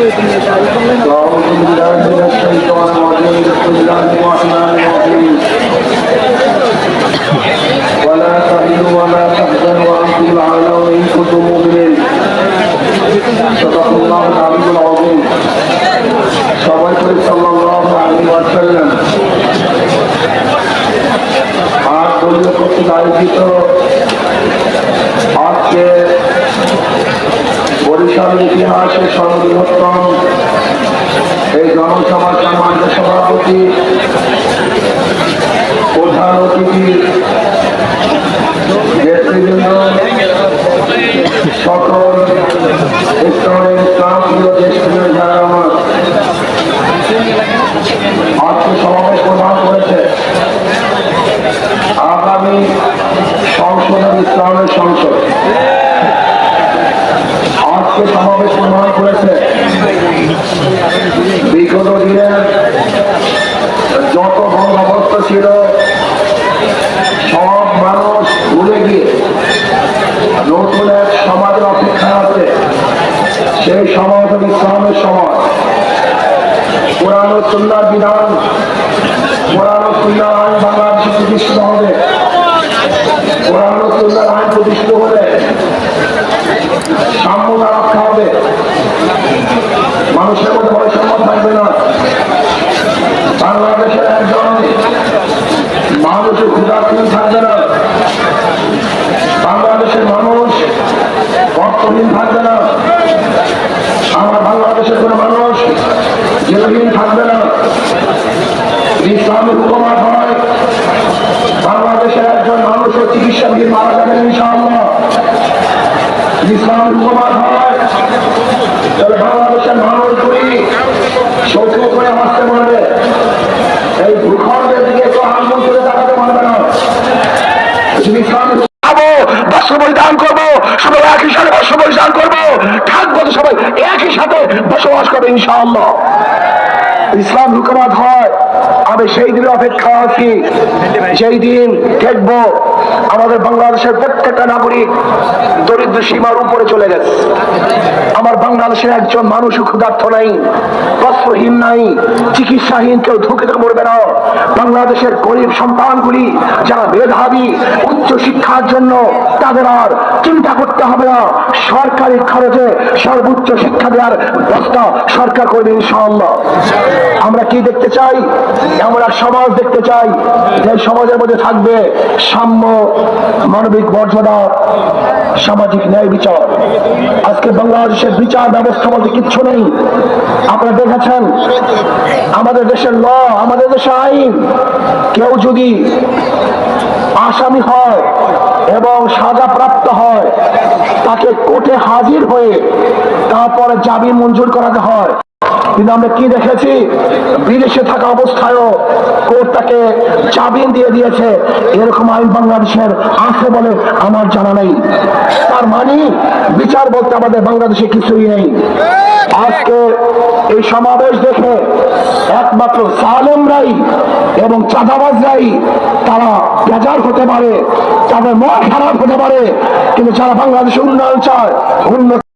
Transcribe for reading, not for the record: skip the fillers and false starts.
أعوذ بالله من الشيطان الرجيم بسم الله الرحمن الرحيم ولا تهنوا ولا تحزنوا وأنتم الأعلون إن كنتم مؤمنين صدق الله العلي العظيم সবাই করে সাল্লাল্লাহু আলাইহি ওয়াসাল্লাম আর দলীয় কর্তৃক আয়োজিত আজকে বরিশাল ইতিহাসের সর্ববৃহত্তম এই জনসভার সম্মানিত সভাপতি প্রধান অতিথি নেতৃবৃন্দ সকল স্তরের প্রান্তীয় দেশপ্রিয় যারা আমার আজকে সমাবেশ প্রদান করেছে আগামী সংসদের ইসলামের সংসদ আজকে সমাবেশ প্রদান করেছে বিগত দিনের যত বন্দোবস্ত ছিল সব মানুষ ভুলে গিয়ে নতুন এক সমাজের অপেক্ষা আছে। সেই সমাজ ইসলামের সমাজ, কোরআন ও সুন্নাহর বিধান, কোরআন ও সুন্নাহর আইন বাংলাদেশে প্রতিষ্ঠিত হবে। কোরআন ও সুন্নাহর আইন প্রতিষ্ঠিত হলে সাম্যতা রক্ষা হবে, মানুষের মধ্যে বৈষম্য থাকবে না। বাংলাদেশের একজন মানুষের ক্ষুধার্তহীন থাকবে না, বাংলাদেশের মানুষ অর্থহীন থাকবে না, আমার বাংলাদেশের কোনো মানুষ জেলহীন থাকবে না। ইসলামের হুকুমত হয় বাংলাদেশের একজন মানুষের চিকিৎসাধীন মারা যাবেন ইনশাআল্লাহ। ইসলামের হুকুমত হয় তাহলে বাংলাদেশের মানুষগুলি সৌখ্য করে আসতে পারবে, এই ভূখণ্ডের দিকে কেউ আঙ্গুল করে দেখাতে পারবে না। ইসলামের বলিদান করবো, সবাই একই সাথে বলিদান করবো, থাকবো তো সবাই একই সাথে বসবাস করবে ইনশাআল্লাহ। ইসলাম হুকুমত হয়, আমি সেই দিন অপেক্ষা আছি যেই দিন দেখবো আমাদের বাংলাদেশের প্রত্যেকটা নাগরিক দরিদ্র সীমার উপরে চলে গেছে। আমার বাংলাদেশের একজন মানুষ ক্ষুধার্ত নাই, বস্ত্রহীন নাই, চিকিৎসাহীন কেউ ঢুকে মরবে না। বাংলাদেশের গরিব সন্তানগুলি যারা মেধাবী উচ্চ শিক্ষার জন্য, তাদের আর চিন্তা করতে হবে না, সরকারি খরচে সর্বোচ্চ শিক্ষা দেওয়ার ব্যবস্থা সরকার করবে ইনশাআল্লাহ। আমরা কি দেখতে চাই? আমরা সমাজ দেখতে চাই যে সমাজের মধ্যে থাকবে সাম্য, মানবিক মর্যাদা, সামাজিক ন্যায় বিচার। আজকে বাংলাদেশের বিচার ব্যবস্থা বলতে কিচ্ছু নেই। আপনারা দেখেছেন আমাদের দেশের ল, আমাদের দেশের আইন, কেউ যদি আসামি হয় এবং সাজা প্রাপ্ত হয় তাকে কোর্টে হাজির হয়ে তারপরে জামিন মঞ্জুর করাতে হয়। কিন্তু আমরা কি দেখেছি, বিদেশে থাকা অবস্থায়ও কোর্ট তাকে জামিন দিয়ে দিয়েছে। এরকম আইন বাংলাদেশের আছে বলে আমার জানা নেই। তার মানে বিচার বলতে আমাদের বাংলাদেশে কিছুই নেই। আজকে এই সমাবেশ দেখে একমাত্র জালেমরাই এবং চাঁদাবাজরাই তারা বেজার হতে পারে, তাদের মন খারাপ হতে পারে, কিন্তু যারা বাংলাদেশে উন্নয়ন চায়, উন্নত